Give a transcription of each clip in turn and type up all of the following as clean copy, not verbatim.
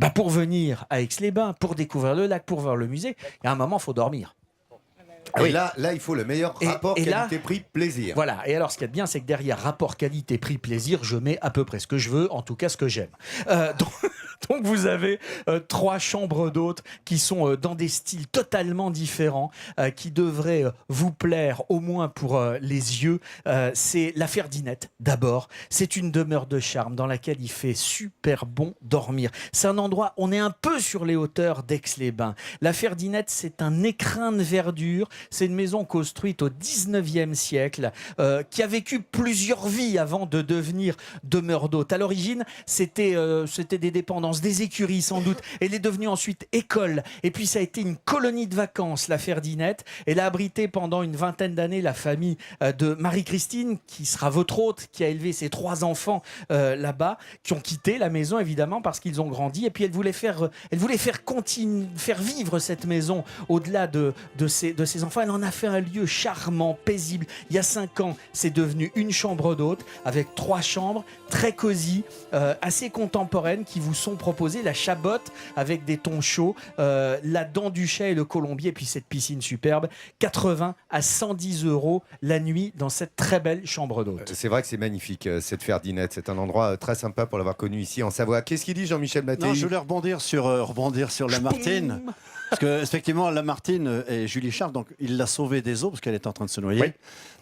pour venir à Aix-les-Bains, pour découvrir le lac, pour voir le musée, il y a un moment, il faut dormir. Ah oui. Là, il faut le meilleur rapport qualité-prix-plaisir. Voilà. Et alors, ce qu'il y a de bien, c'est que derrière rapport qualité-prix-plaisir, je mets à peu près ce que je veux, en tout cas ce que j'aime. Donc, vous avez 3 chambres d'hôtes qui sont dans des styles totalement différents, qui devraient vous plaire au moins pour les yeux. C'est la Ferdinette, d'abord. C'est une demeure de charme dans laquelle il fait super bon dormir. C'est un endroit, on est un peu sur les hauteurs d'Aix-les-Bains. La Ferdinette, c'est un écrin de verdure. C'est une maison construite au 19e siècle, qui a vécu plusieurs vies avant de devenir demeure d'hôte. À l'origine, c'était des dépendances, des écuries sans doute. Elle est devenue ensuite école. Et puis ça a été une colonie de vacances, la Ferdinette. Elle a abrité pendant une vingtaine d'années la famille de Marie-Christine, qui sera votre hôte, qui a élevé ses 3 enfants là-bas, qui ont quitté la maison évidemment parce qu'ils ont grandi. Et puis elle voulait faire vivre cette maison au-delà de ses enfants. Elle en a fait un lieu charmant, paisible. Il y a 5 ans, c'est devenu une chambre d'hôte avec 3 chambres très cosy, assez contemporaines qui vous sont proposées. La chabotte avec des tons chauds, la dent du chat et le colombier, et puis cette piscine superbe. 80 à 110 € la nuit dans cette très belle chambre d'hôte. C'est vrai que c'est magnifique cette Ferdinette. C'est un endroit très sympa pour l'avoir connu ici en Savoie. Qu'est-ce qu'il dit Jean-Michel Mattei? Non, je voulais rebondir sur Lamartine. Parce que effectivement, Lamartine et Julie Charles, donc il l'a sauvée des eaux parce qu'elle était en train de se noyer. Oui.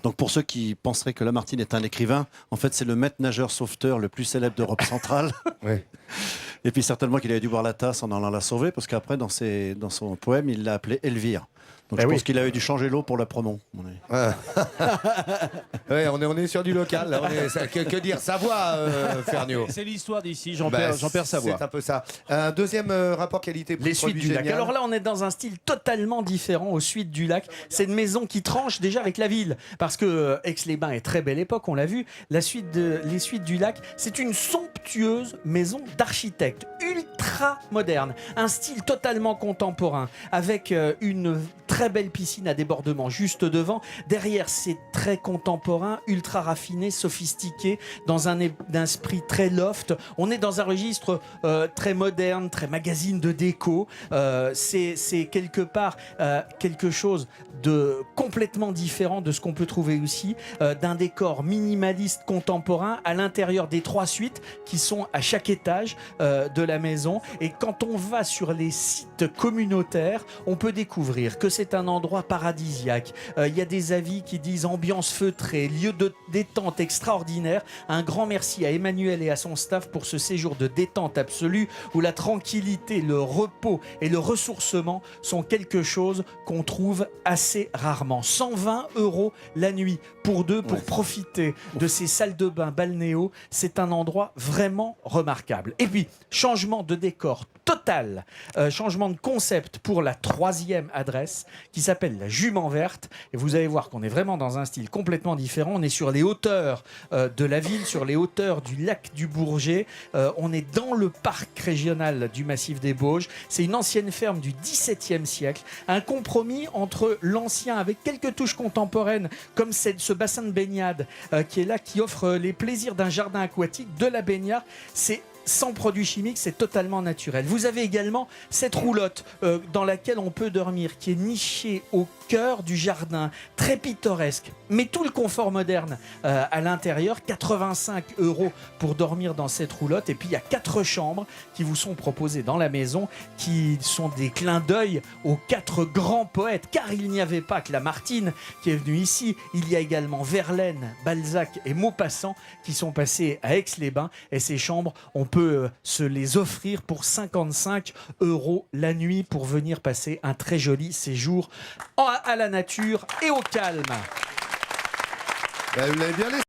Donc pour ceux qui penseraient que Lamartine est un écrivain, en fait c'est le maître nageur sauveteur le plus célèbre d'Europe centrale. Oui. Et puis certainement qu'il avait dû boire la tasse en allant la sauver, parce qu'après dans son poème il l'a appelée Elvire. Donc je pense qu'il avait dû changer l'eau pour la pronom. Ouais, on est sur du local. Là. Que dire Savoie, Ferniaud? C'est l'histoire d'ici, Jean-Pierre Savoie. C'est un peu ça. Un deuxième rapport qualité-prix. Les suites du lac. Alors là, on est dans un style totalement différent aux suites du lac. C'est une maison qui tranche déjà avec la ville. Parce que Aix-les-Bains est très belle époque, on l'a vu. Les suites du lac, c'est une somptueuse maison d'architecte, ultra moderne. Un style totalement contemporain, avec une très belle piscine à débordement juste devant. Derrière, c'est très contemporain, ultra raffiné, sophistiqué, dans un esprit très loft. On est dans un registre très moderne, très magazine de déco. C'est quelque part quelque chose de complètement différent de ce qu'on peut trouver aussi, d'un décor minimaliste contemporain à l'intérieur des 3 suites qui sont à chaque étage de la maison. Et quand on va sur les sites communautaires, on peut découvrir que c'est un endroit paradisiaque. Il y a des avis qui disent ambiance feutrée, lieu de détente extraordinaire. Un grand merci à Emmanuel et à son staff pour ce séjour de détente absolue où la tranquillité, le repos et le ressourcement sont quelque chose qu'on trouve assez rarement. 120 € la nuit pour 2 pour profiter de ces salles de bain balnéo. C'est un endroit vraiment remarquable. Et puis, changement de décor total, changement de concept pour la 3e adresse qui s'appelle la Jument Verte. Et vous allez voir qu'on est vraiment dans un style complètement différent. On est sur les hauteurs de la ville, sur les hauteurs du lac du Bourget. On est dans le parc régional du Massif des Bauges. C'est une ancienne ferme du XVIIe siècle. Un compromis entre l'ancien avec quelques touches contemporaines, comme ce bassin de baignade qui est là, qui offre les plaisirs d'un jardin aquatique, de la baignade. C'est sans produits chimiques, c'est totalement naturel. Vous avez également cette roulotte dans laquelle on peut dormir, qui est nichée au cœur du jardin, très pittoresque, mais tout le confort moderne à l'intérieur. 85 € pour dormir dans cette roulotte. Et puis il y a 4 chambres qui vous sont proposées dans la maison, qui sont des clins d'œil aux 4 grands poètes, car il n'y avait pas que Lamartine qui est venu ici. Il y a également Verlaine, Balzac et Maupassant qui sont passés à Aix-les-Bains. Et ces chambres, on peut se les offrir pour 55 € la nuit pour venir passer un très joli séjour à la nature et au calme. Vous l'avez bien laissé.